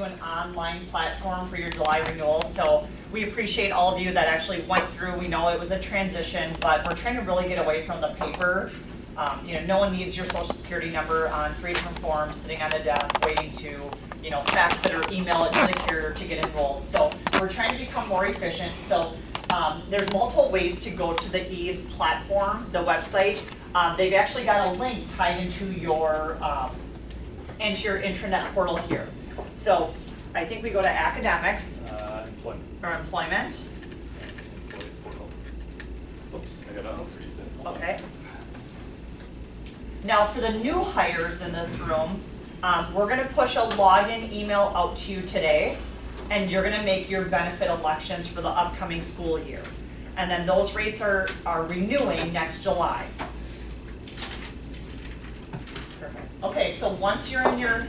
to an online platform for your July renewal. So we appreciate all of you that actually went through. We know it was a transition, but we're trying to really get away from the paper. No one needs your social security number on 3 different forms sitting on a desk waiting to, fax it or email it to the carrier to get enrolled. So we're trying to become more efficient. So there's multiple ways to go to the EASE platform, the website. They've actually got a link tied into your intranet portal here. So I think we go to academics or employment. Oops, I got to unfreeze it. Okay. Now for the new hires in this room, we're going to push a login email out to you today, and you're going to make your benefit elections for the upcoming school year. And then those rates are renewing next July. Perfect. Okay, so once you're in your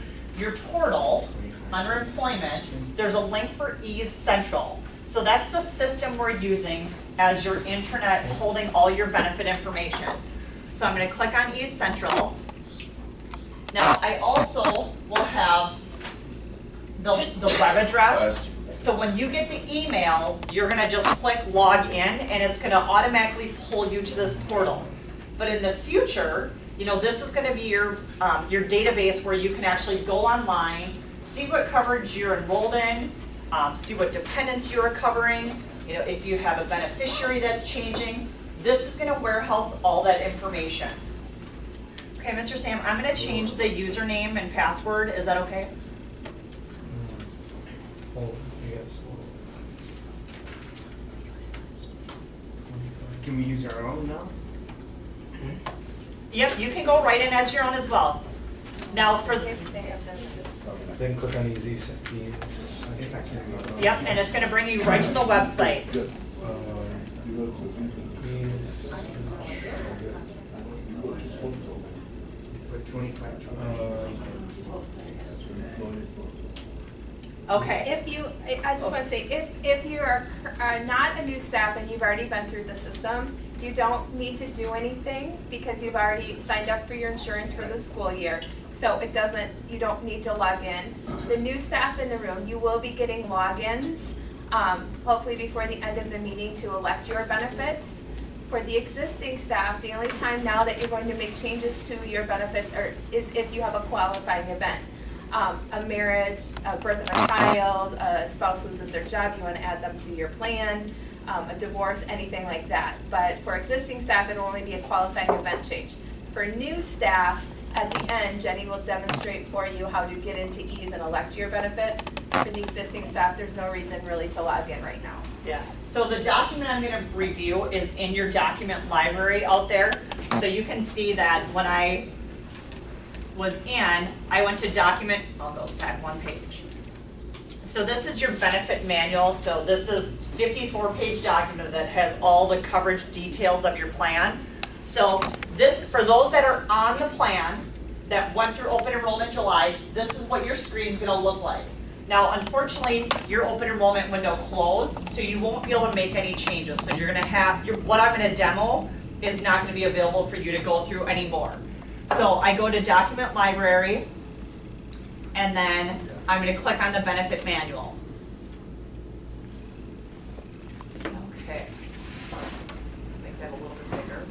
portal, under employment, there's a link for EASE Central. So that's the system we're using as your intranet holding all your benefit information. So I'm going to click on EASE Central. Now I also will have the web address. So when you get the email, you're going to just click log in and it's going to automatically pull you to this portal. But in the future, this is going to be your database where you can actually go online, see what coverage you're enrolled in, see what dependents you are covering, if you have a beneficiary that's changing. This is going to warehouse all that information. Okay, Mr. Sam, I'm going to change the username and password. Is that okay? Can we use our own now? Yep, you can go right in as your own as well. Now for Then click on easy. Yep, and it's going to bring you right to the website. Okay. I just want to say, if you are not a new staff and you've already been through the system, you don't need to do anything because you've already signed up for your insurance for the school year. So you don't need to log in. The new staff in the room, you will be getting logins, hopefully before the end of the meeting to elect your benefits. For the existing staff, the only time now that you're going to make changes to your benefits is if you have a qualifying event. A marriage, a birth of a child, a spouse loses their job, you want to add them to your plan, a divorce, anything like that. But for existing staff, it'll only be a qualifying event change. For new staff, at the end, Jenny will demonstrate for you how to get into EASE and elect your benefits. For the existing staff, there's no reason really to log in right now. Yeah, so the document I'm going to review is in your document library out there. So you can see that when I was in, I went to document, I'll go back one page. So this is your benefit manual. So this is 54-page document that has all the coverage details of your plan. So this, for those that are on the plan that went through open enrollment in July, this is what your screen's going to look like. Now, unfortunately, your open enrollment window closed, so you won't be able to make any changes. So you're going to have, what I'm going to demo is not going to be available for you to go through anymore. So I go to Document Library, and then I'm going to click on the Benefit Manual. Okay. Make that a little bit bigger.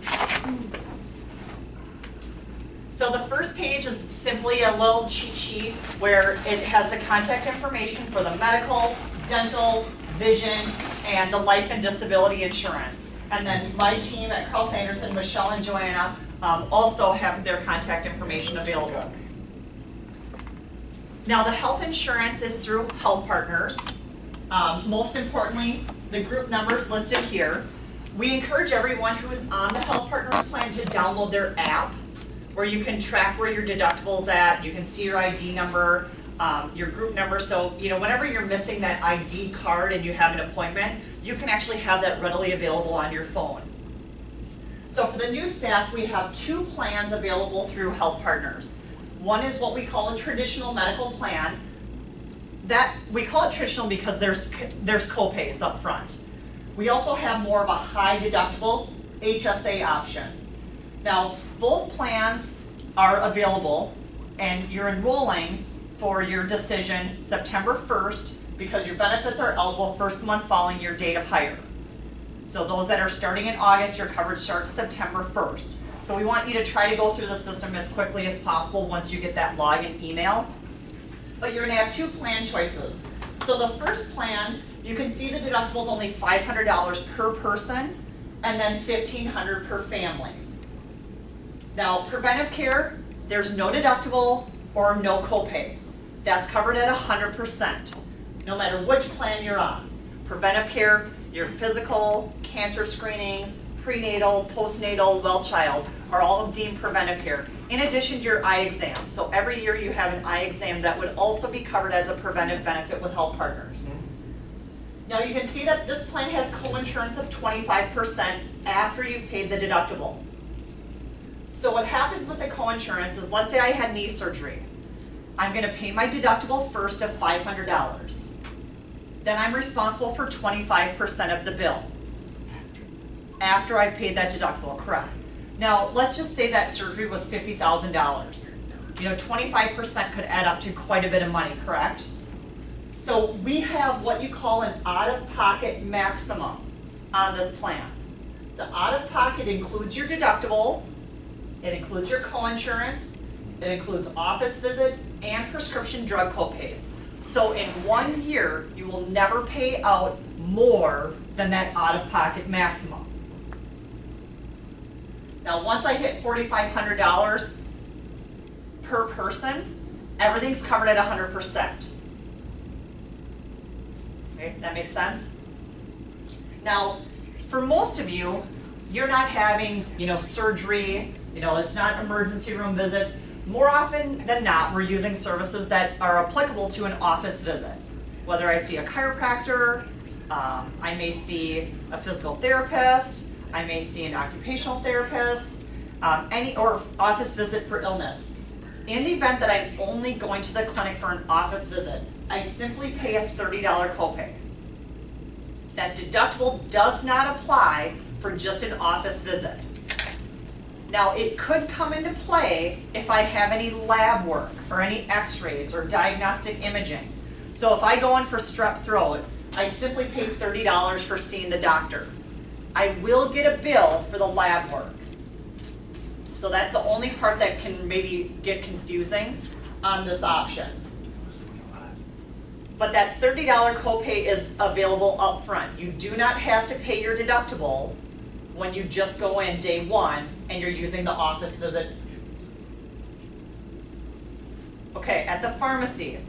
So the first page is simply a little cheat sheet where it has the contact information for the medical, dental, vision, and the life and disability insurance. And then my team at Carl Sanderson, Michelle and Joanna, also have their contact information available. Now the health insurance is through Healthpartners. Most importantly, the group numbers listed here. We encourage everyone who is on the Healthpartners plan to download their app, where you can track where your deductible's at, you can see your ID number, your group number. So, whenever you're missing that ID card and you have an appointment, you can actually have that readily available on your phone. So for the new staff, we have 2 plans available through Healthpartners. One is what we call a traditional medical plan. That we call it traditional because there's copays up front. We also have more of a high deductible HSA option. Now, both plans are available and you're enrolling for your decision September 1st because your benefits are eligible first month following your date of hire. So those that are starting in August, your coverage starts September 1st. So we want you to try to go through the system as quickly as possible once you get that login email. But you're gonna have two plan choices. So the first plan, you can see the deductible is only $500 per person and then $1,500 per family. Now, preventive care, there's no deductible or no copay. That's covered at 100%, no matter which plan you're on. Preventive care, your physical, cancer screenings, prenatal, postnatal, well child are all deemed preventive care, in addition to your eye exam. So every year you have an eye exam that would also be covered as a preventive benefit with Healthpartners. Now you can see that this plan has co-insurance of 25% after you've paid the deductible. So what happens with the co-insurance is, let's say I had knee surgery. I'm going to pay my deductible first of $500. Then I'm responsible for 25% of the bill after I've paid that deductible, correct? Now, let's just say that surgery was $50,000. You know, 25% could add up to quite a bit of money, correct? So we have what you call an out-of-pocket maximum on this plan. The out-of-pocket includes your deductible, it includes your co-insurance, it includes office visit and prescription drug copays. So in 1 year, you will never pay out more than that out-of-pocket maximum. Now, once I hit $4,500 per person, everything's covered at 100%. Okay, that makes sense? Now, for most of you, you're not having, surgery, it's not emergency room visits. More often than not, we're using services that are applicable to an office visit. Whether I see a chiropractor, I may see a physical therapist, I may see an occupational therapist, or office visit for illness. In the event that I'm only going to the clinic for an office visit, I simply pay a $30 copay. That deductible does not apply for just an office visit. Now, it could come into play if I have any lab work or any x-rays or diagnostic imaging. So if I go in for strep throat, I simply pay $30 for seeing the doctor. I will get a bill for the lab work. So that's the only part that can maybe get confusing on this option. But that $30 copay is available up front. You do not have to pay your deductible when you just go in day one and you're using the office visit. Okay, at the pharmacy,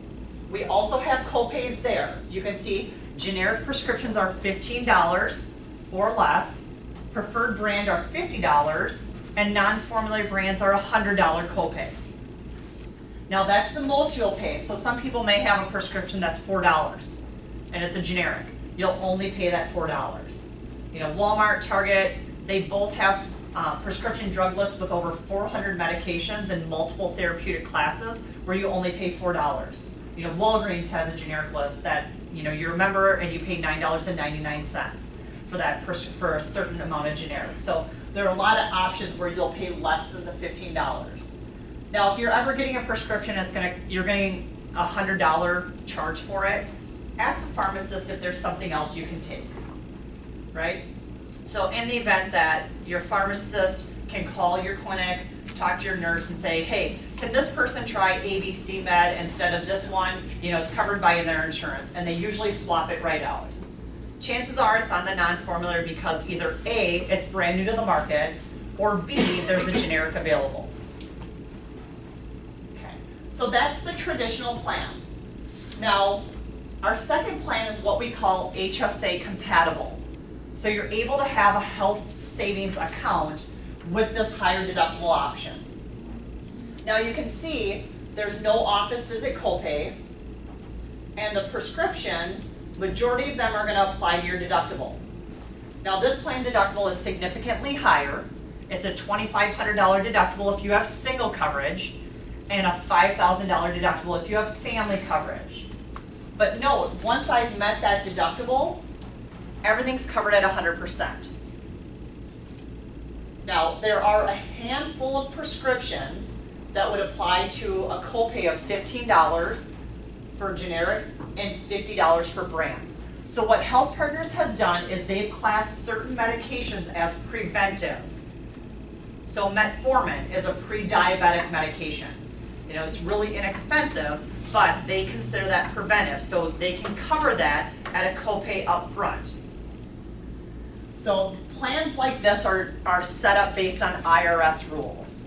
we also have copays there. You can see generic prescriptions are $15 or less, preferred brand are $50, and non-formulary brands are $100 copay. Now that's the most you'll pay. So some people may have a prescription that's $4 and it's a generic. You'll only pay that $4. Walmart, Target, they both have prescription drug lists with over 400 medications and multiple therapeutic classes where you only pay $4. Walgreens has a generic list that you're a member and you pay $9.99 for that for a certain amount of generics. So there are a lot of options where you'll pay less than the $15. Now, if you're ever getting a prescription, you're getting a $100 charge for it. Ask the pharmacist if there's something else you can take, right? So in the event that your pharmacist can call your clinic, talk to your nurse and say, hey, can this person try ABC med instead of this one? It's covered by their insurance, and they usually swap it right out. Chances are it's on the non-formulary because either A, it's brand new to the market, or B, there's a generic available. Okay, so that's the traditional plan. Now, our second plan is what we call HSA compatible. So you're able to have a health savings account with this higher deductible option. Now you can see there's no office visit copay, and the prescriptions, majority of them are going to apply to your deductible. Now this plan deductible is significantly higher. It's a $2,500 deductible if you have single coverage, and a $5,000 deductible if you have family coverage. But note, once I've met that deductible, everything's covered at 100%. Now, there are a handful of prescriptions that would apply to a copay of $15 for generics and $50 for brand. So what Healthpartners has done is they've classed certain medications as preventive. So metformin is a pre-diabetic medication. You know, it's really inexpensive, but they consider that preventive, so they can cover that at a copay up front. So plans like this are set up based on IRS rules.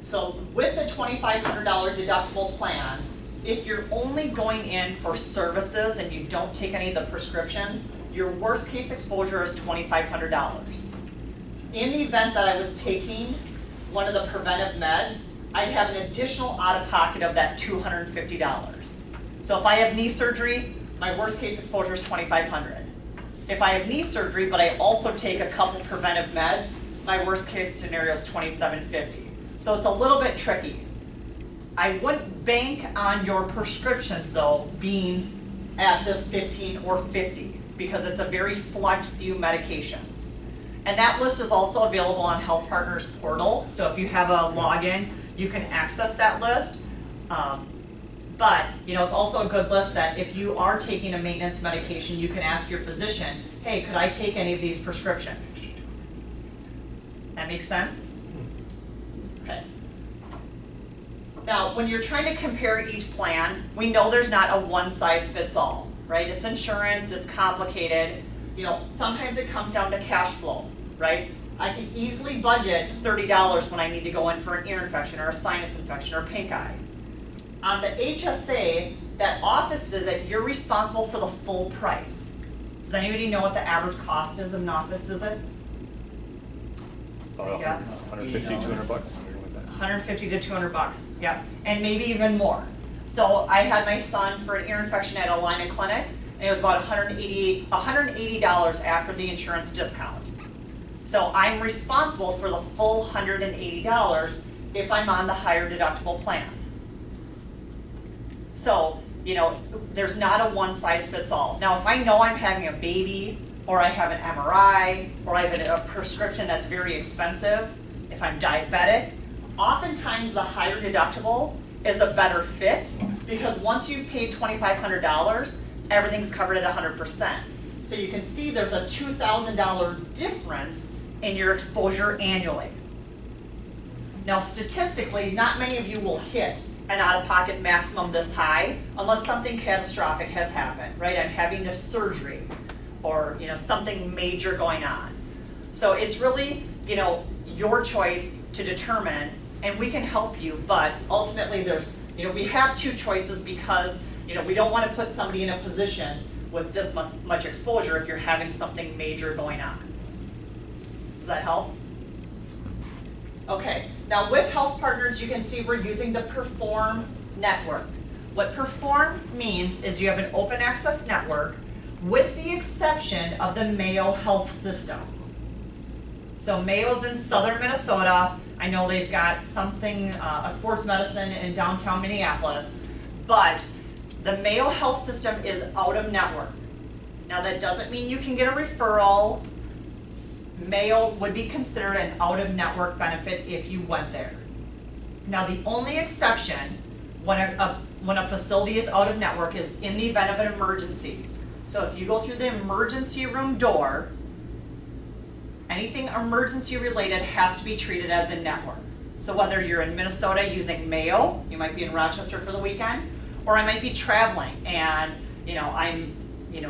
So with the $2,500 deductible plan, if you're only going in for services and you don't take any of the prescriptions, your worst case exposure is $2,500. In the event that I was taking one of the preventive meds, I'd have an additional out-of-pocket of that $250. So if I have knee surgery, my worst case exposure is $2,500. If I have knee surgery, but I also take a couple preventive meds, my worst case scenario is $2,750. So it's a little bit tricky. I wouldn't bank on your prescriptions though being at this 15 or 50 because it's a very select few medications. And that list is also available on Healthpartners portal. So if you have a login, you can access that list. But you know, it's also a good list that if you are taking a maintenance medication, you can ask your physician, hey, could I take any of these prescriptions? That makes sense? Okay. Now, when you're trying to compare each plan, we know there's not a one-size-fits-all, right? It's insurance, it's complicated. You know, sometimes it comes down to cash flow, right? I can easily budget $30 when I need to go in for an ear infection or a sinus infection or pink eye. On the HSA, that office visit, you're responsible for the full price. Does anybody know what the average cost is of an office visit? Yes. 150, 200 bucks, something like that. 150 to 200 bucks, yeah, and maybe even more. So I had my son for an ear infection at a line of clinic, and it was about $180 after the insurance discount. So I'm responsible for the full $180 if I'm on the higher deductible plan. So, you know, there's not a one size fits all. Now, if I know I'm having a baby, or I have an MRI, or I have a prescription that's very expensive, if I'm diabetic, oftentimes the higher deductible is a better fit because once you've paid $2,500, everything's covered at 100%. So you can see there's a $2,000 difference in your exposure annually. Now statistically, not many of you will hit an out-of-pocket maximum this high unless something catastrophic has happened, right? I'm having a surgery or you know something major going on. So it's really you know your choice to determine, and we can help you, but ultimately there's you know we have two choices because you know we don't want to put somebody in a position with this much exposure if you're having something major going on. Does that help? Okay, now with Healthpartners you can see we're using the Perform network. What Perform means is you have an open access network with the exception of the Mayo Health System. So Mayo's in southern Minnesota. I know they've got something, a sports medicine in downtown Minneapolis, but the Mayo Health System is out of network. Now that doesn't mean you can get a referral. Mayo would be considered an out of network benefit if you went there. Now the only exception when a facility is out of network is in the event of an emergency. So if you go through the emergency room door, anything emergency related has to be treated as in network. So whether you're in Minnesota using Mayo, you might be in Rochester for the weekend, or I might be traveling and I'm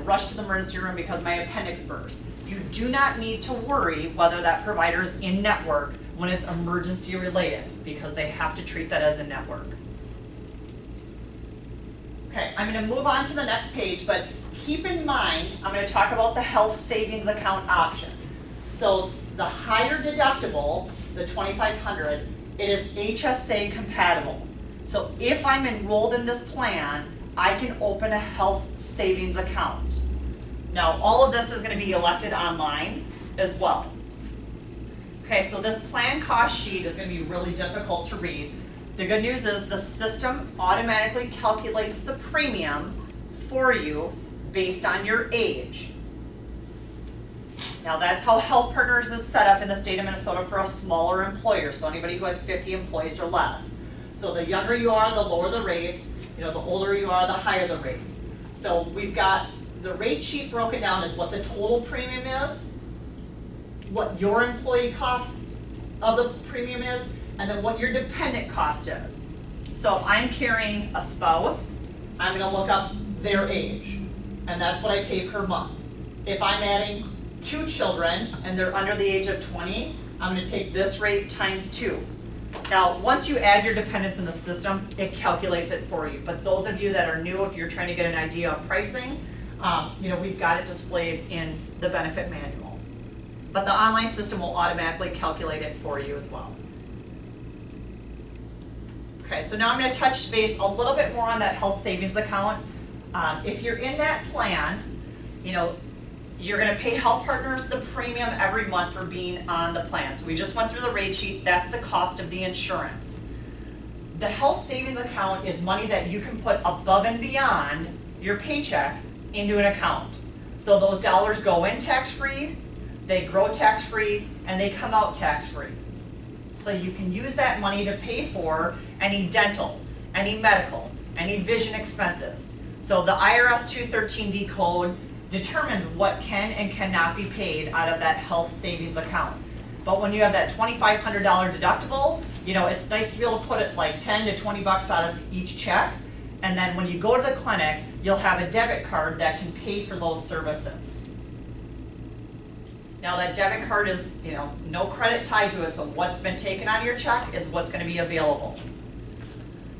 rushed to the emergency room because my appendix burst. You do not need to worry whether that provider is in network when it's emergency related because they have to treat that as a network. Okay, I'm going to move on to the next page, but keep in mind, I'm going to talk about the health savings account option. So the higher deductible, the $2,500, it is HSA compatible. So if I'm enrolled in this plan, I can open a health savings account. Now, all of this is going to be elected online as well. Okay, so this plan cost sheet is going to be really difficult to read. The good news is the system automatically calculates the premium for you based on your age. Now that's how Healthpartners is set up in the state of Minnesota for a smaller employer, so anybody who has 50 employees or less. So the younger you are, the lower the rates, the older you are, the higher the rates. So we've got the rate sheet broken down as what the total premium is, what your employee cost of the premium is, and then what your dependent cost is. So if I'm carrying a spouse, I'm gonna look up their age, and that's what I pay per month. If I'm adding 2 children and they're under the age of 20, I'm gonna take this rate times 2. Now, once you add your dependents in the system, it calculates it for you. But those of you that are new, if you're trying to get an idea of pricing, we've got it displayed in the benefit manual. But the online system will automatically calculate it for you as well. Okay, so now I'm going to touch base a little bit more on that health savings account. If you're in that plan, you're going to pay Healthpartners the premium every month for being on the plan. So we just went through the rate sheet. That's the cost of the insurance. The health savings account is money that you can put above and beyond your paycheck into an account. So those dollars go in tax-free, they grow tax-free, and they come out tax-free. So you can use that money to pay for any dental, any medical, any vision expenses. So the IRS 213D code determines what can and cannot be paid out of that health savings account. But when you have that $2,500 deductible, it's nice to be able to put it like 10 to 20 bucks out of each check. And then when you go to the clinic, you'll have a debit card that can pay for those services. Now that debit card is, no credit tied to it, so what's been taken out of your check is what's going to be available.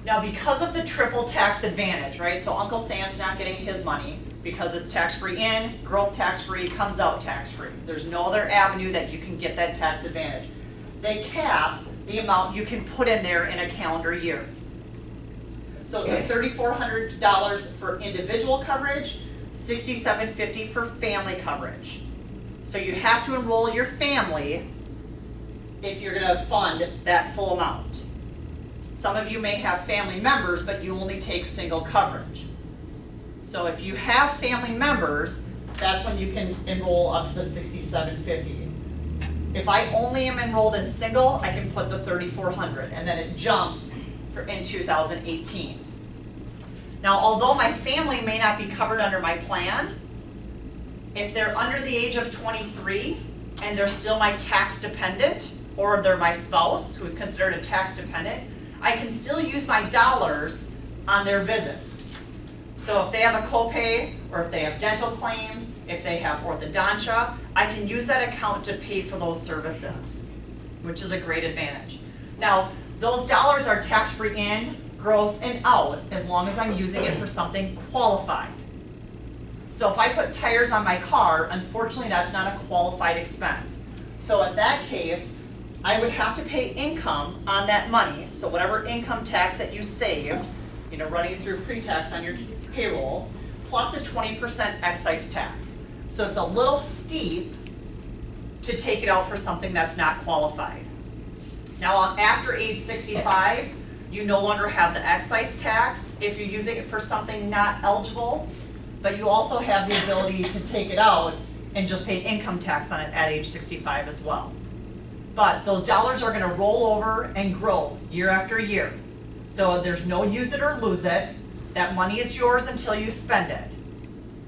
Now because of the triple tax advantage, right? So Uncle Sam's not getting his money because it's tax-free in, growth tax-free, comes out tax-free. There's no other avenue that you can get that tax advantage. They cap the amount you can put in there in a calendar year. So it's $3,400 for individual coverage, $6,750 for family coverage. So you have to enroll your family if you're going to fund that full amount. Some of you may have family members, but you only take single coverage. So if you have family members, that's when you can enroll up to the $6,750. If I only am enrolled in single, I can put the $3,400, and then it jumps in 2018. Now, although my family may not be covered under my plan, if they're under the age of 23 and they're still my tax dependent, or they're my spouse who's considered a tax dependent, I can still use my dollars on their visits. So if they have a copay, or if they have dental claims, if they have orthodontia, I can use that account to pay for those services, which is a great advantage. Now, those dollars are tax-free in, growth, and out, as long as I'm using it for something qualified. So if I put tires on my car, unfortunately that's not a qualified expense. So in that case, I would have to pay income on that money. So whatever income tax that you save, running through pre-tax on your payroll, plus a 20% excise tax. So it's a little steep to take it out for something that's not qualified. Now after age 65, you no longer have the excise tax if you're using it for something not eligible, but you also have the ability to take it out and just pay income tax on it at age 65 as well. But those dollars are going to roll over and grow year after year. So there's no use it or lose it. That money is yours until you spend it.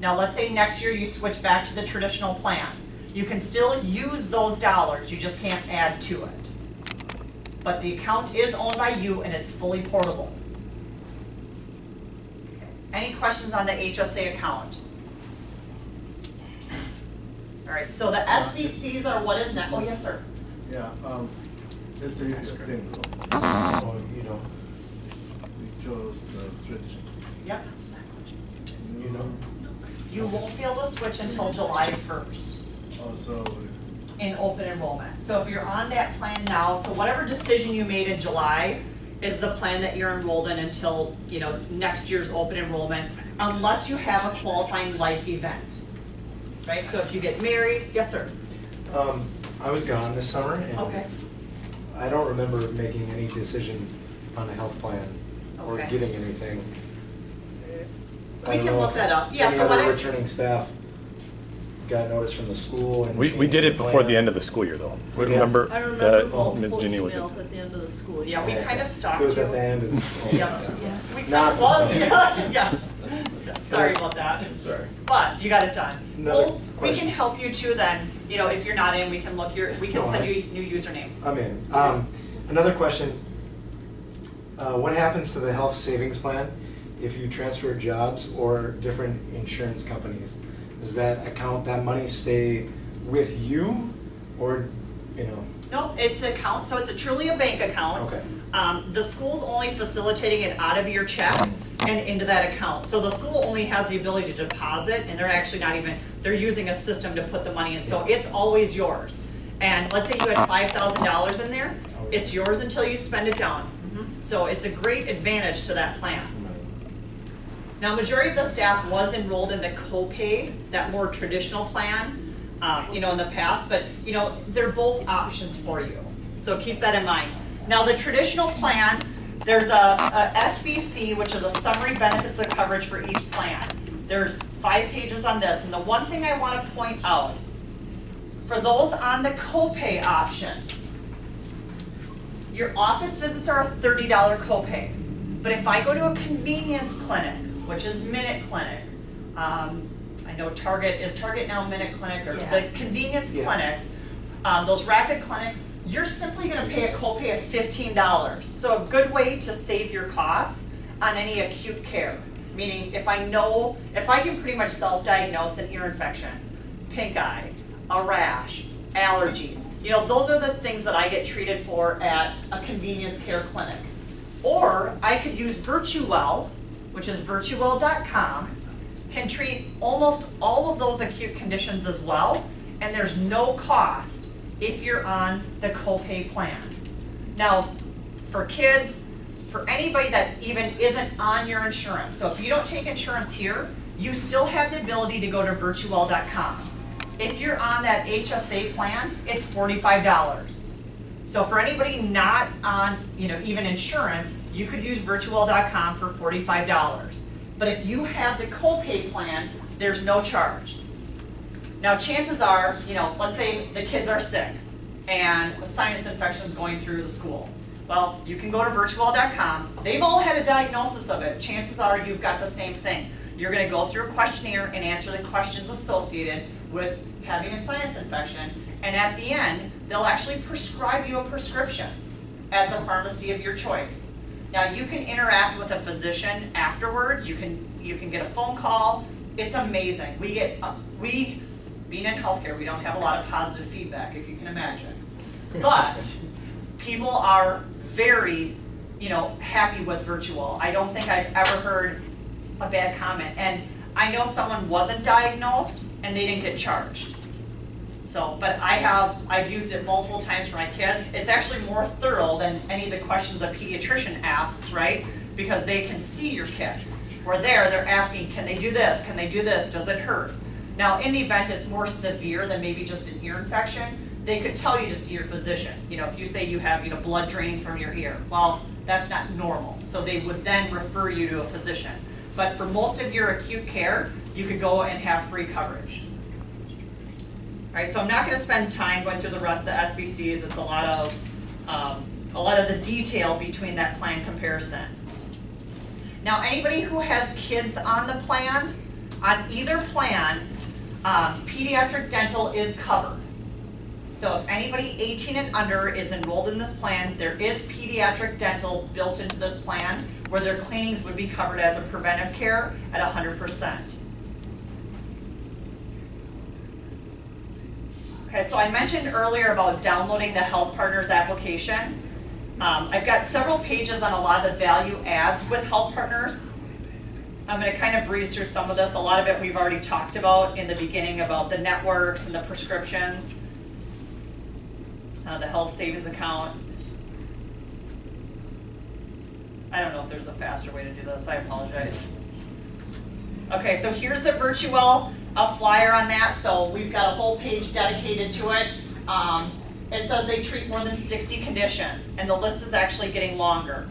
Now let's say next year you switch back to the traditional plan. You can still use those dollars, you just can't add to it. But the account is owned by you and it's fully portable. Any questions on the HSA account? All right, so the SBCs are what is next? Oh, yes, sir. Yeah, let's say you're single, or we chose the tradition. Yep. You You won't be able to switch until July 1st also, in open enrollment. So if you're on that plan now, so whatever decision you made in July is the plan that you're enrolled in until next year's open enrollment, unless you have a qualifying life event. Right? So if you get married, yes, sir. I was gone this summer, and Okay. I don't remember making any decision on a health plan or Okay. getting anything. We can look that up. Yeah, Any so other what I- returning staff got notice from the school and We changed did it the before plan. the end of the school year, though. We did? Remember, I remember Ms. multiple Ginny was emails it? at the end of the school year. Yeah, we kind of stalked It was you. at the end of the school. Yeah. We Not kind well, the yeah. Sorry about that. Sorry. But you got it done. Another Well, we question. can help you too then, you know, if you're not in, we can look we can No, send I- you a new username. I'm in. Another question. What happens to the health savings plan if you transfer jobs or different insurance companies? Does that account, that money stay with you or, you know? No, it's an account, so it's truly a bank account. Okay. The school's only facilitating it out of your check and into that account. So the school only has the ability to deposit, and they're actually not even, they're using a system to put the money in. So it's always yours. And let's say you had $5,000 in there, it's yours until you spend it down. So it's a great advantage to that plan. Now, majority of the staff was enrolled in the copay, that more traditional plan, you know, in the past, but, you know, they're both options for you. So keep that in mind. Now, the traditional plan, there's a SBC, which is a summary benefits of coverage for each plan. There's 5 pages on this, and the one thing I want to point out, for those on the copay option, your office visits are a $30 copay. But if I go to a convenience clinic, which is Minute Clinic, I know Target, is Target now Minute Clinic, or Yeah. the convenience Yeah. clinics, those rapid clinics, you're simply gonna pay a copay of $15. So a good way to save your costs on any acute care. Meaning if I can pretty much self-diagnose an ear infection, pink eye, a rash, allergies, you know, those are the things that I get treated for at a convenience care clinic. Or I could use Virtuwell, which is virtuwell.com, can treat almost all of those acute conditions as well, and there's no cost if you're on the copay plan. Now, for kids, for anybody that even isn't on your insurance, so if you don't take insurance here, you still have the ability to go to virtuwell.com. If you're on that HSA plan, it's $45. So for anybody not on, you know, even insurance, you could use virtuwell.com for $45. But if you have the copay plan, there's no charge. Now chances are, you know, let's say the kids are sick and a sinus infection is going through the school. Well, you can go to virtuwell.com. They've all had a diagnosis of it. Chances are you've got the same thing. You're going to go through a questionnaire and answer the questions associated with having a sinus infection. And at the end, they'll actually prescribe you a prescription at the pharmacy of your choice. Now you can interact with a physician afterwards. You can get a phone call. It's amazing. Being in healthcare, we don't have a lot of positive feedback, if you can imagine. But people are very, you know, happy with Virtuwell. I don't think I've ever heard a bad comment. And I know someone wasn't diagnosed and they didn't get charged. So, but I've used it multiple times for my kids. It's actually more thorough than any of the questions a pediatrician asks, right? Because they can see your kid. Where they're asking, can they do this? Can they do this? Does it hurt? Now, in the event it's more severe than maybe just an ear infection, they could tell you to see your physician. You know, if you say you have, you know, blood draining from your ear, well, that's not normal. So they would then refer you to a physician. But for most of your acute care, you could go and have free coverage. All right, so I'm not going to spend time going through the rest of the SBCs. It's a lot of the detail between that plan comparison. Now, anybody who has kids on the plan, on either plan, pediatric dental is covered. So if anybody 18 and under is enrolled in this plan, there is pediatric dental built into this plan where their cleanings would be covered as a preventive care at 100%. Okay, so I mentioned earlier about downloading the Healthpartners application. I've got several pages on a lot of the value adds with Healthpartners. I'm going to kind of breeze through some of this. A lot of it we've already talked about in the beginning about the networks and the prescriptions, the health savings account. I don't know if there's a faster way to do this. I apologize. Okay, so here's the Virtuwell, a flyer on that. So we've got a whole page dedicated to it. It says they treat more than 60 conditions, and the list is actually getting longer.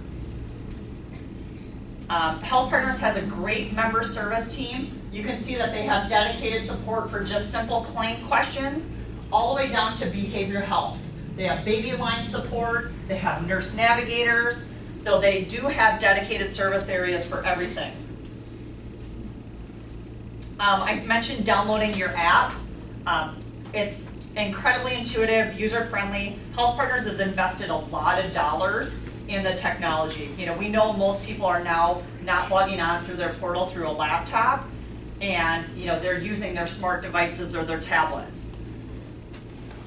Healthpartners has a great member service team. you can see that they have dedicated support for just simple claim questions, all the way down to behavioral health. They have baby line support, they have nurse navigators, so they do have dedicated service areas for everything. I mentioned downloading your app. It's incredibly intuitive, user-friendly. Healthpartners has invested a lot of dollars in the technology. You know, we know most people are now not logging on through their portal through a laptop, and you know, they're using their smart devices or their tablets.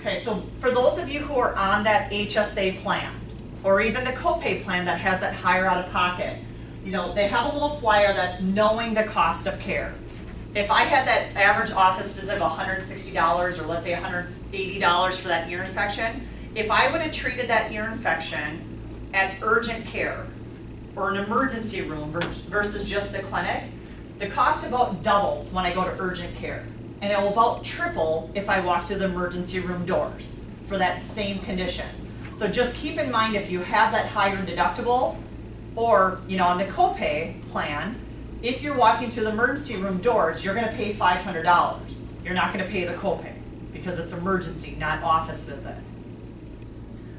Okay, so for those of you who are on that HSA plan, or even the copay plan that has that higher out-of-pocket, you know, they have a little flyer that's knowing the cost of care. If I had that average office visit of $160, or let's say $180 for that ear infection, if I would have treated that ear infection at urgent care or an emergency room versus just the clinic, the cost about doubles when I go to urgent care. And it will about triple if I walk through the emergency room doors for that same condition. So just keep in mind, if you have that higher deductible, or you know, on the copay plan, if you're walking through the emergency room doors, you're going to pay $500. You're not going to pay the copay because it's emergency, not office visit.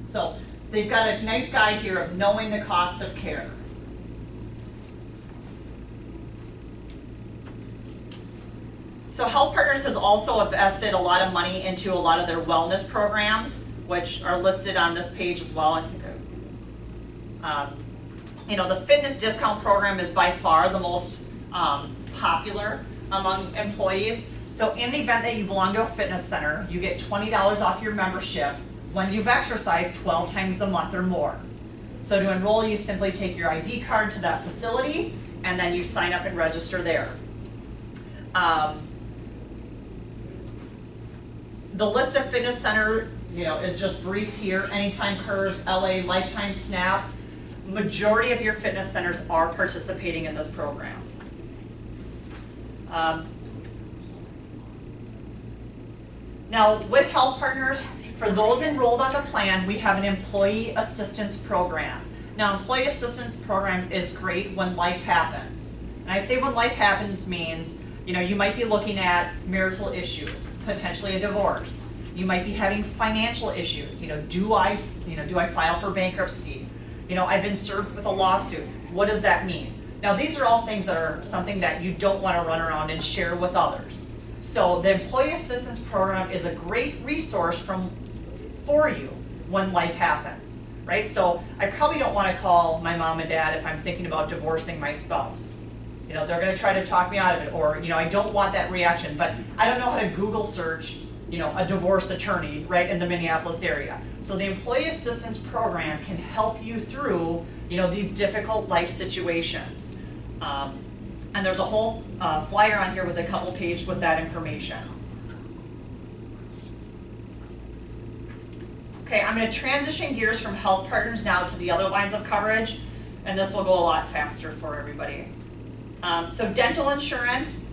So they've got a nice guide here of knowing the cost of care. So Healthpartners has also invested a lot of money into a lot of their wellness programs, which are listed on this page as well. You know, the fitness discount program is by far the most popular among employees. So in the event that you belong to a fitness center, you get $20 off your membership when you've exercised 12 times a month or more. So to enroll, you simply take your ID card to that facility, and then you sign up and register there. The list of fitness center, you know, is just brief here. Anytime Curves, LA, Lifetime, Snap. Majority of your fitness centers are participating in this program. Now, with Healthpartners, for those enrolled on the plan, we have an employee assistance program. Now, employee assistance program is great when life happens. And I say when life happens means, you know, you might be looking at marital issues, potentially a divorce. You might be having financial issues. You know, do I file for bankruptcy? You know, I've been served with a lawsuit. What does that mean? Now, these are all things that are something that you don't want to run around and share with others. So the employee assistance program is a great resource for you when life happens, right? So I probably don't want to call my mom and dad if I'm thinking about divorcing my spouse. You know, they're going to try to talk me out of it, or, you know, I don't want that reaction, but I don't know how to Google search, you know, a divorce attorney right in the Minneapolis area. So the employee assistance program can help you through, you know, these difficult life situations. And there's a whole flyer on here with a couple pages with that information. Okay, I'm going to transition gears from Healthpartners now to the other lines of coverage, and this will go a lot faster for everybody. So dental insurance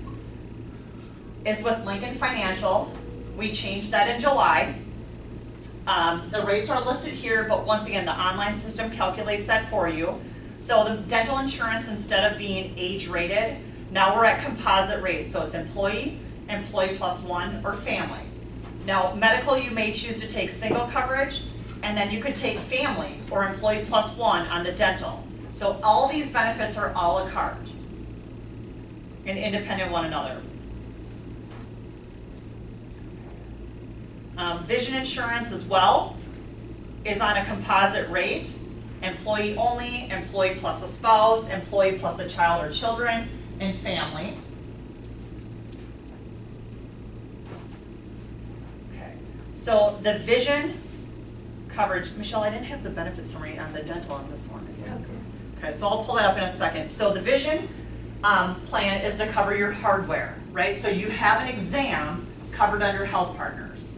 is with Lincoln Financial. We changed that in July. The rates are listed here, but once again, the online system calculates that for you. So the dental insurance, instead of being age rated, now we're at composite rate. So it's employee, employee plus one, or family. Now medical, you may choose to take single coverage, and then you could take family or employee plus one on the dental. So all these benefits are a la carte and independent of one another. Vision insurance as well is on a composite rate. Employee only, employee plus a spouse, employee plus a child or children, and family. Okay, so the vision coverage, Michelle, I didn't have the benefit summary on the dental on this one. Okay, so I'll pull that up in a second. So the vision plan is to cover your hardware, right? So you have an exam covered under Healthpartners.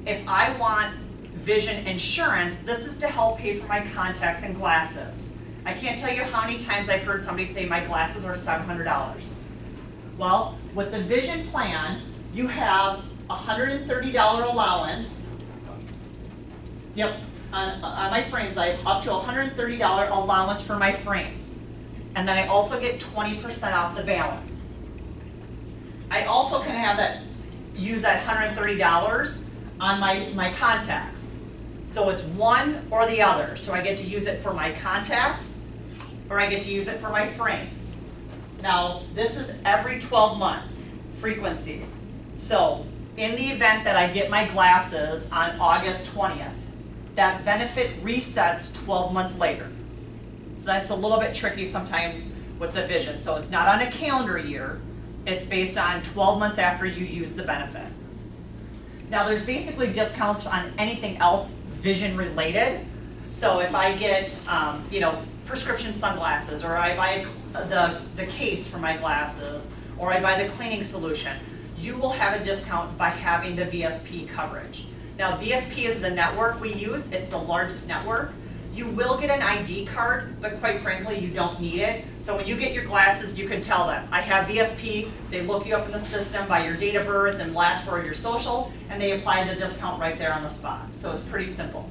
If I want vision insurance, this is to help pay for my contacts and glasses. I can't tell you how many times I've heard somebody say my glasses are $700. Well, with the vision plan, you have a $130 allowance. Yep, on my frames, I have up to a $130 allowance for my frames. And then I also get 20% off the balance. I also can have that, use that $130 on my contacts. So it's one or the other. So I get to use it for my contacts, or I get to use it for my frames. Now, this is every 12 months frequency. So in the event that I get my glasses on August 20th, that benefit resets 12 months later. So that's a little bit tricky sometimes with the vision. So it's not on a calendar year, it's based on 12 months after you use the benefit. Now there's basically discounts on anything else vision related. So if I get, you know, prescription sunglasses, or I buy the case for my glasses, or I buy the cleaning solution, you will have a discount by having the VSP coverage. Now VSP is the network we use, it's the largest network. You will get an ID card, but quite frankly, you don't need it. So when you get your glasses, you can tell them, I have VSP, they look you up in the system by your date of birth and last four of your social, and they apply the discount right there on the spot. So it's pretty simple.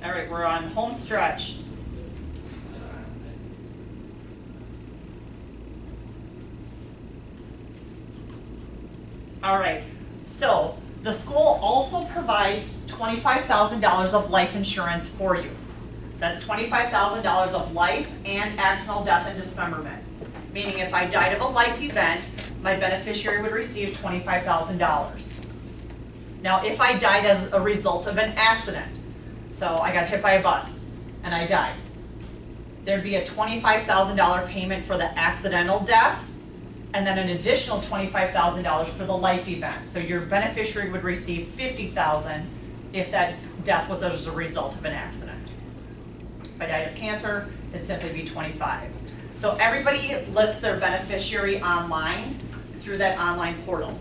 All right, we're on home stretch. All right, so the school also provides $25,000 of life insurance for you. That's $25,000 of life and accidental death and dismemberment. Meaning if I died of a life event, my beneficiary would receive $25,000. Now if I died as a result of an accident, so I got hit by a bus and I died, there'd be a $25,000 payment for the accidental death, and then an additional $25,000 for the life event. So your beneficiary would receive $50,000 if that death was as a result of an accident. If I died of cancer, it'd simply be $25,000. So everybody lists their beneficiary online through that online portal.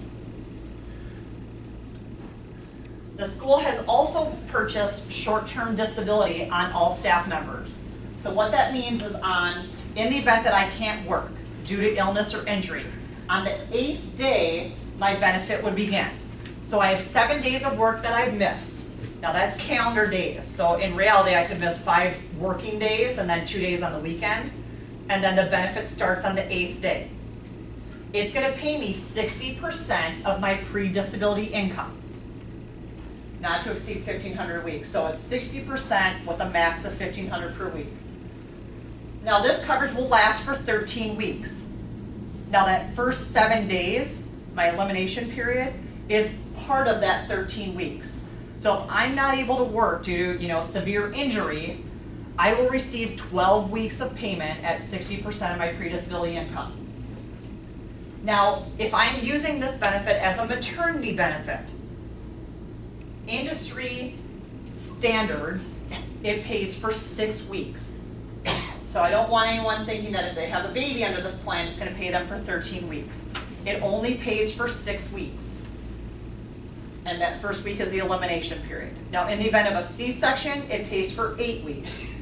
The school has also purchased short-term disability on all staff members. So what that means is in the event that I can't work, due to illness or injury, on the 8th day, my benefit would begin. So I have 7 days of work that I've missed. Now that's calendar days. So in reality, I could miss 5 working days and then 2 days on the weekend. And then the benefit starts on the 8th day. It's gonna pay me 60% of my pre-disability income, not to exceed $1,500 a week. So it's 60% with a max of $1,500 per week. Now this coverage will last for 13 weeks. Now that first 7 days, my elimination period, is part of that 13 weeks. So if I'm not able to work due to severe injury, I will receive 12 weeks of payment at 60% of my pre-disability income. Now, if I'm using this benefit as a maternity benefit, industry standards, it pays for 6 weeks. So I don't want anyone thinking that if they have a baby under this plan, it's going to pay them for 13 weeks. It only pays for 6 weeks. And that first week is the elimination period. Now in the event of a C-section, it pays for 8 weeks.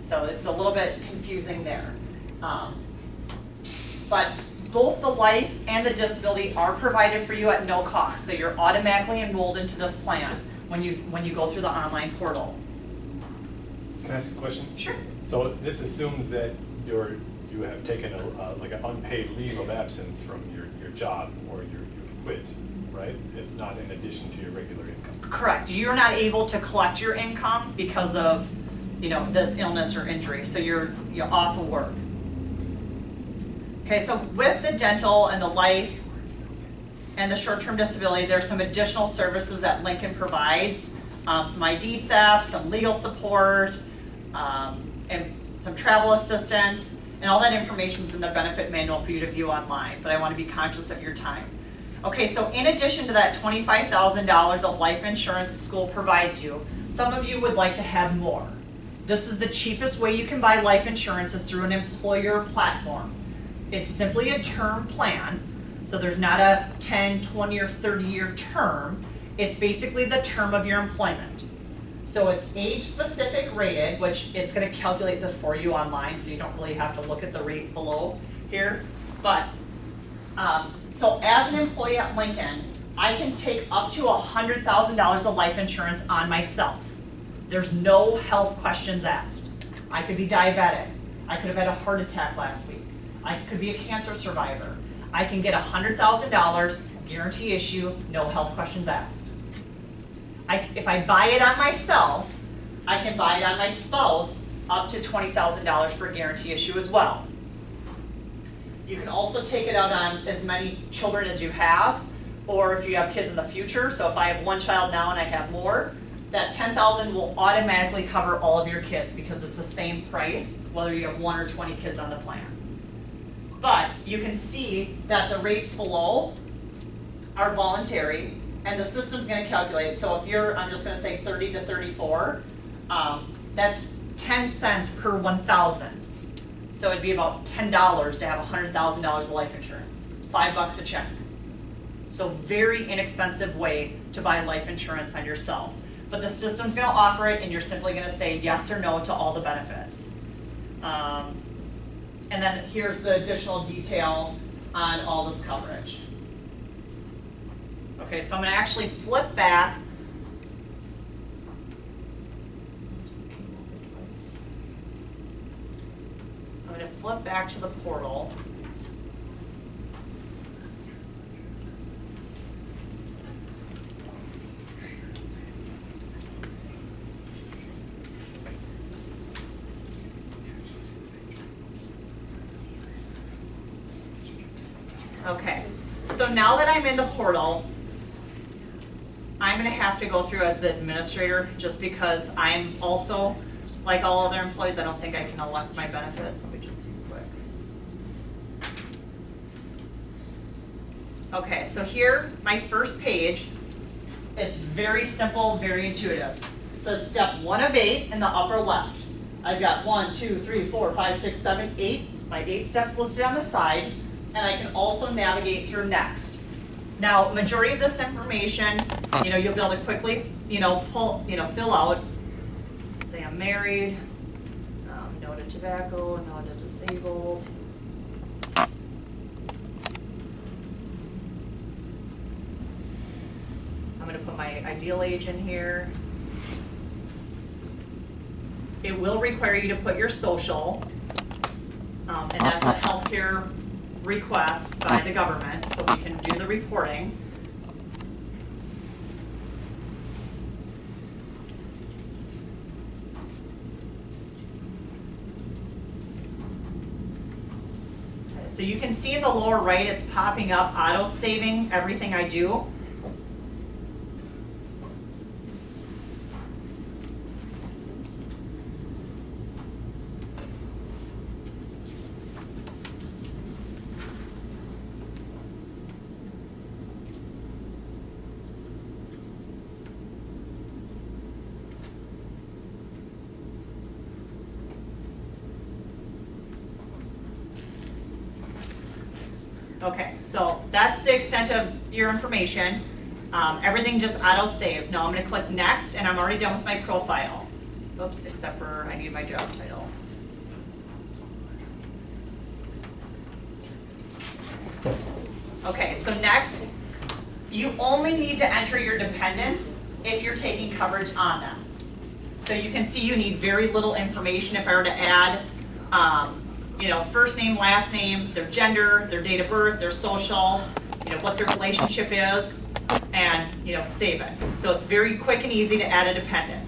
So it's a little bit confusing there. But both the life and the disability are provided for you at no cost. So you're automatically enrolled into this plan when you go through the online portal. Can I ask a question? Sure. So this assumes that you have taken like an unpaid leave of absence from your job, or you've quit, right? It's not in addition to your regular income. Correct. You're not able to collect your income because of this illness or injury, so you're off of work. Okay, so with the dental and the life and the short-term disability, there's some additional services that Lincoln provides, some ID theft, some legal support, and some travel assistance, and all that information is in the benefit manual for you to view online, but I want to be conscious of your time. Okay, so in addition to that $25,000 of life insurance the school provides you, some of you would like to have more. This is the cheapest way you can buy life insurance, is through an employer platform. It's simply a term plan, so there's not a 10, 20, or 30-year term. It's basically the term of your employment. So it's age-specific rated, which it's going to calculate this for you online, so you don't really have to look at the rate below here. But so as an employee at Lincoln, I can take up to $100,000 of life insurance on myself. There's no health questions asked. I could be diabetic. I could have had a heart attack last week. I could be a cancer survivor. I can get $100,000, guarantee issue, no health questions asked. If I buy it on myself, I can buy it on my spouse up to $20,000 for a guarantee issue as well. You can also take it out on as many children as you have, or if you have kids in the future. So if I have one child now and I have more, that $10,000 will automatically cover all of your kids because it's the same price whether you have 1 or 20 kids on the plan. But you can see that the rates below are voluntary, and the system's going to calculate. So if you're, I'm just going to say 30 to 34, that's 10 cents per 1,000. So it'd be about $10 to have $100,000 of life insurance, $5 a check. So very inexpensive way to buy life insurance on yourself. But the system's going to offer it, and you're simply going to say yes or no to all the benefits. And then here's the additional detail on all this coverage. Okay, so I'm going to actually flip back. I'm going to flip back to the portal. Okay, so now that I'm in the portal, I'm going to have to go through as the administrator just because I'm also, like all other employees, I don't think I can elect my benefits. Let me just see quick. Okay, so here, my first page, it's very simple, very intuitive. It says step 1 of 8 in the upper left. I've got 1, 2, 3, 4, 5, 6, 7, 8, my 8 steps listed on the side. And I can also navigate through next. Now, majority of this information, you'll be able to quickly, fill out. Say I'm married, no to tobacco, no to disabled. I'm going to put my ideal age in here. It will require you to put your social, and that's a healthcare request by the government, so we can do the reporting. Okay, so you can see in the lower right, it's popping up, auto-saving everything I do. Okay, so that's the extent of your information. Everything just auto saves. Now I'm going to click next, and I'm already done with my profile. Oops, except for I need my job title. Okay, so next, you only need to enter your dependents if you're taking coverage on them. So you can see you need very little information. If I were to add first name, last name, their gender, their date of birth, their social, what their relationship is, and save it. So it's very quick and easy to add a dependent.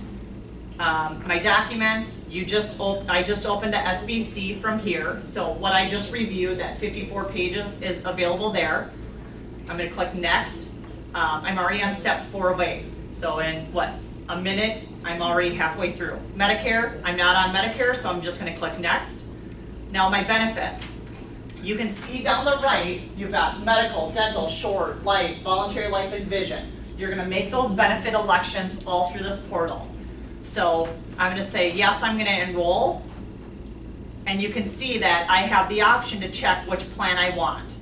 My documents, I just opened the SBC from here. So what I just reviewed, that 54 pages, is available there. I'm going to click next. I'm already on step 4 of 8. So in a minute, I'm already halfway through. Medicare, I'm not on Medicare, so I'm just going to click next. Now my benefits. You can see down the right, you've got medical, dental, short, life, voluntary life, and vision. You're going to make those benefit elections all through this portal. So I'm going to say, yes, I'm going to enroll. And you can see that I have the option to check which plan I want.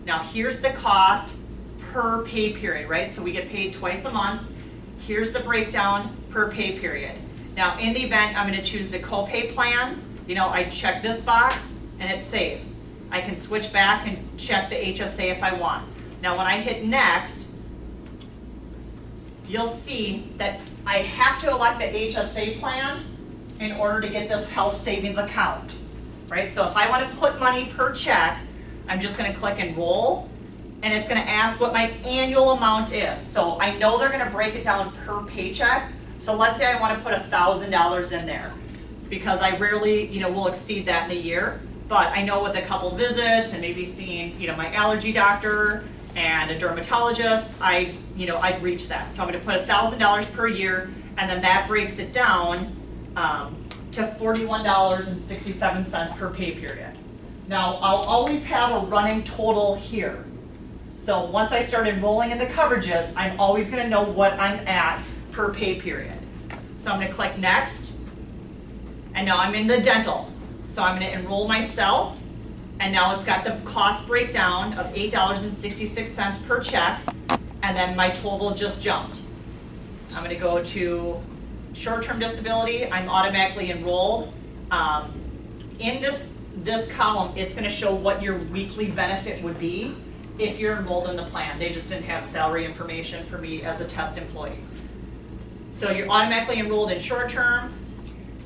Now here's the cost per pay period, right? So we get paid twice a month. Here's the breakdown per pay period. Now in the event I'm going to choose the copay plan, I check this box and it saves. I can switch back and check the HSA if I want. Now when I hit next, you'll see that I have to elect the HSA plan in order to get this health savings account, right? So if I want to put money per check, I'm just going to click enroll, and it's going to ask what my annual amount is. So I know they're going to break it down per paycheck. So let's say I want to put $1,000 in there, because I rarely, will exceed that in a year. But I know with a couple visits and maybe seeing, my allergy doctor and a dermatologist, I'd reach that. So I'm going to put $1,000 per year, and then that breaks it down to $41.67 per pay period. Now, I'll always have a running total here. So once I start enrolling in the coverages, I'm always going to know what I'm at per pay period. So I'm going to click next, and now I'm in the dental. So I'm going to enroll myself, and now it's got the cost breakdown of $8.66 per check, and then my total just jumped. I'm going to go to short-term disability. I'm automatically enrolled. In this column, it's going to show what your weekly benefit would be if you're enrolled in the plan. They just didn't have salary information for me as a test employee. So you're automatically enrolled in short-term.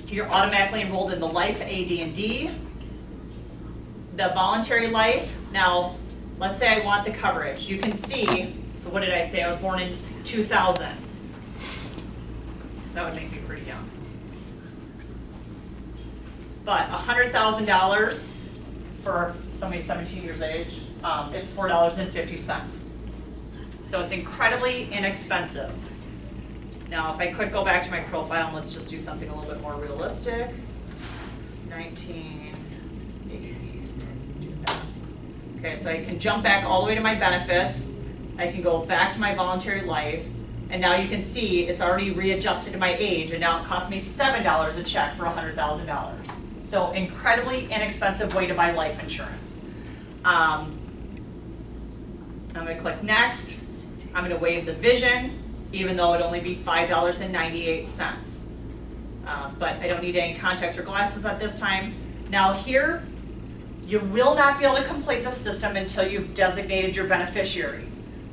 You're automatically enrolled in the life AD&D, the voluntary life. Now, let's say I want the coverage. You can see, so what did I say? I was born in 2000. That would make me pretty young. But $100,000 for somebody 17 years of age is $4.50. So it's incredibly inexpensive. Now, if I could go back to my profile, and let's just do something a little bit more realistic. 1980. Okay, so I can jump back all the way to my benefits. I can go back to my voluntary life. And now you can see it's already readjusted to my age, and now it costs me $7 a check for $100,000. So incredibly inexpensive way to buy life insurance. I'm going to click next. I'm going to waive the vision, even though it'd only be $5.98. But I don't need any contacts or glasses at this time. Now here, you will not be able to complete the system until you've designated your beneficiary.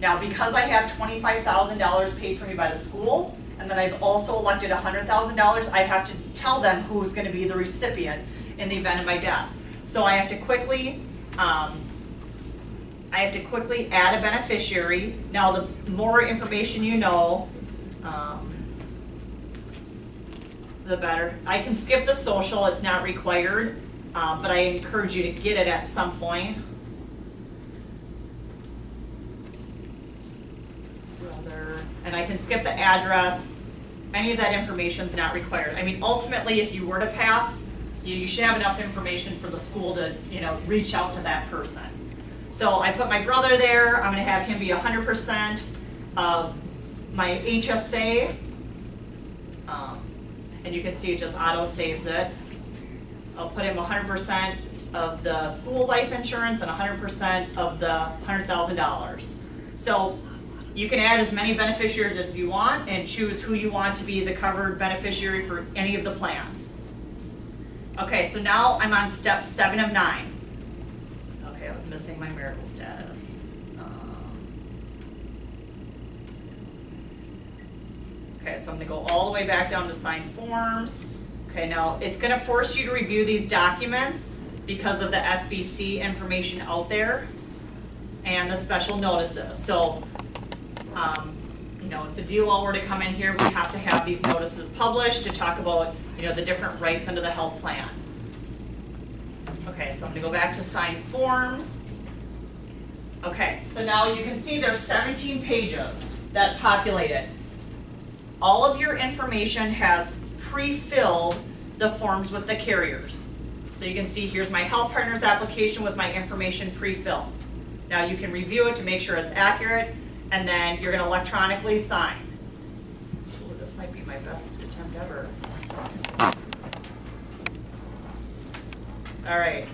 Now, because I have $25,000 paid for me by the school, and then I've also elected $100,000, I have to tell them who's going to be the recipient in the event of my death. So I have to quickly add a beneficiary. Now, the more information you know, the better. I can skip the social; it's not required, but I encourage you to get it at some point. And I can skip the address. Any of that information is not required. I mean, ultimately, if you were to pass, you should have enough information for the school to, reach out to that person. So I put my brother there. I'm going to have him be 100% of my HSA. And you can see it just auto saves it. I'll put him 100% of the school life insurance and 100% of the $100,000. So you can add as many beneficiaries as you want and choose who you want to be the covered beneficiary for any of the plans. Okay, so now I'm on step 7 of 9. Okay, I was missing my marital status. Okay, so I'm going to go all the way back down to sign forms. Okay, now it's going to force you to review these documents because of the SBC information out there and the special notices. So if the DOL were to come in here, we have to have these notices published to talk about, the different rights under the health plan. Okay, so I'm going to go back to sign forms. Okay, so now you can see there's 17 pages that populated. All of your information has pre-filled the forms with the carriers. So you can see here's my Healthpartners application with my information pre-filled. Now you can review it to make sure it's accurate, and then you're going to electronically sign. Ooh, this might be my best attempt ever. All right,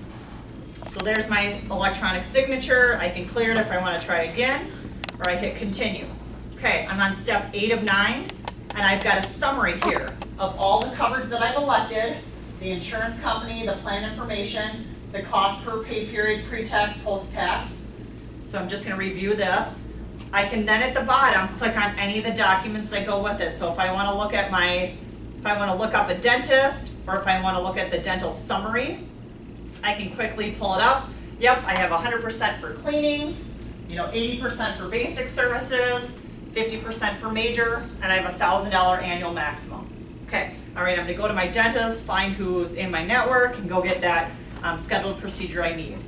so there's my electronic signature. I can clear it if I want to try again, or I hit continue. Okay, I'm on step 8 of 9, and I've got a summary here of all the coverage that I've elected, the insurance company, the plan information, the cost per pay period, pre-tax, post-tax. So I'm just going to review this. I can then at the bottom click on any of the documents that go with it. So if I want to look at my If I want to look up a dentist, or if I want to look at the dental summary, I can quickly pull it up. Yep, I have 100% for cleanings, 80% for basic services, 50% for major, and I have a $1,000 annual maximum. Okay, all right, I'm gonna go to my dentist, find who's in my network, and go get that scheduled procedure I need.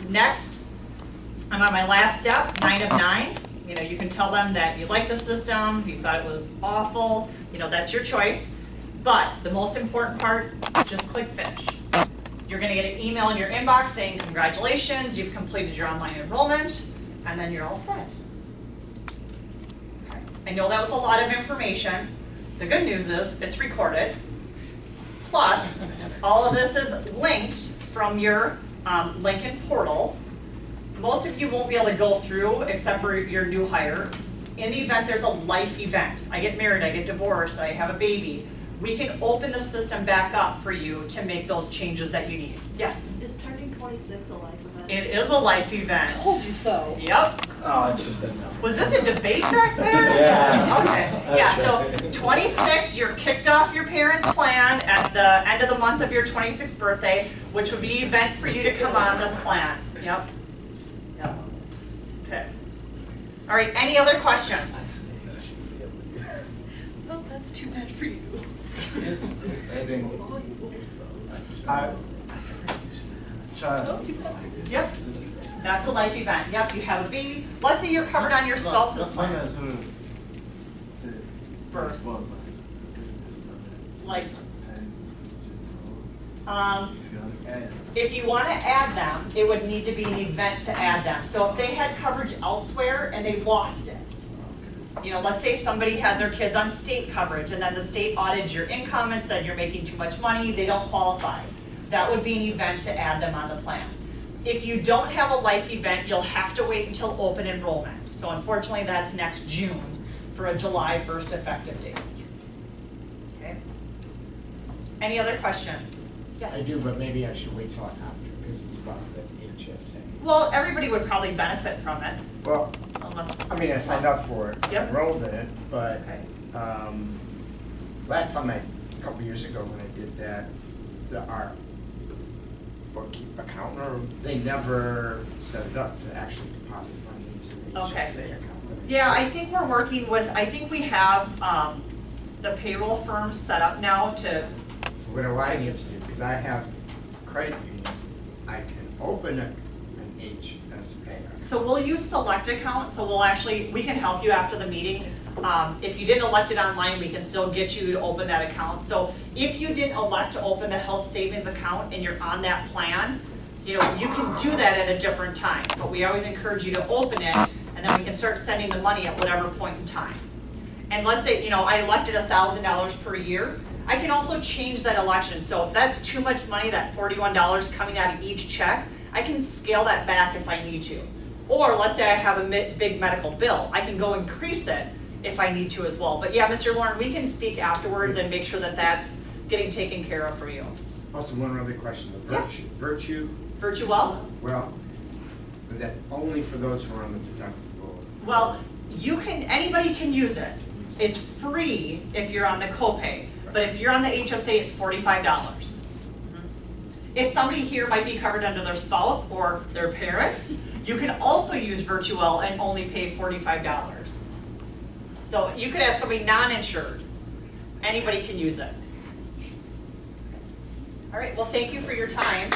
Next, I'm on my last step, 9 of 9. You can tell them that you like the system, you thought it was awful, that's your choice. But the most important part, just click finish. You're gonna get an email in your inbox saying, congratulations, you've completed your online enrollment, and then you're all set. Okay. I know that was a lot of information. The good news is it's recorded. Plus, all of this is linked from your Lincoln portal. Most of you won't be able to go through except for your new hire. In the event there's a life event, I get married, I get divorced, I have a baby, we can open the system back up for you to make those changes that you need. Yes? Is turning 26 a life event? It is a life event. Told you so. Yep. Oh, it's just a no. Was this a debate back there? Yeah. Okay, yeah, so 26, you're kicked off your parents' plan at the end of the month of your 26th birthday, which would be an event for you to come on this plan. Yep. Yep. Okay. All right, any other questions? Well, that's too bad for you. Is adding child. Yep. That's a life event. Yep, you have a baby. Let's say you're covered on your spouse's Mine plan. has her say Birth. one, Like, if you want to add. if you want to add them, it would need to be an event to add them. So if they had coverage elsewhere and they lost it, let's say somebody had their kids on state coverage and then the state audited your income and said you're making too much money, they don't qualify. So that would be an event to add them on the plan. If you don't have a life event, you'll have to wait until open enrollment. So unfortunately, that's next June for a July 1st effective date. Okay. Any other questions? Yes? I do, but maybe I should wait till after, because it's about the HSA. Well, everybody would probably benefit from it, Well, unless. I mean, I signed up for it, Yep. enrolled in it, but Okay. last time a couple years ago when I did that, our bookkeep accountant, they never set it up to actually deposit money into the Okay. HSA account. Yeah, I think we're working with, I think we have the payroll firms set up now to, So what do I need to do? Because I have credit union, I can open an HSA account. so we'll use select account, so we can help you after the meeting. If you didn't elect it online, we can still get you to open that account. So if you didn't elect to open the health savings account and you're on that plan, you can do that at a different time. But we always encourage you to open it, and then we can start sending the money at whatever point in time. And let's say, I elected $1,000 per year, I can also change that election. So if that's too much money, that $41 coming out of each check, I can scale that back if I need to. Or let's say I have a big medical bill, I can go increase it if I need to as well. But yeah, Mr. Lauren, we can speak afterwards and make sure that that's getting taken care of for you. Also, one other question, the Yeah. virtue, Virtual? well, but that's only for those who are on the deductible. Well, anybody can use it. It's free if you're on the copay, but if you're on the HSA, it's $45. If somebody here might be covered under their spouse or their parents, you can also use Virtual and only pay $45. So you could have somebody non-insured. Anybody can use it. All right, well, thank you for your time.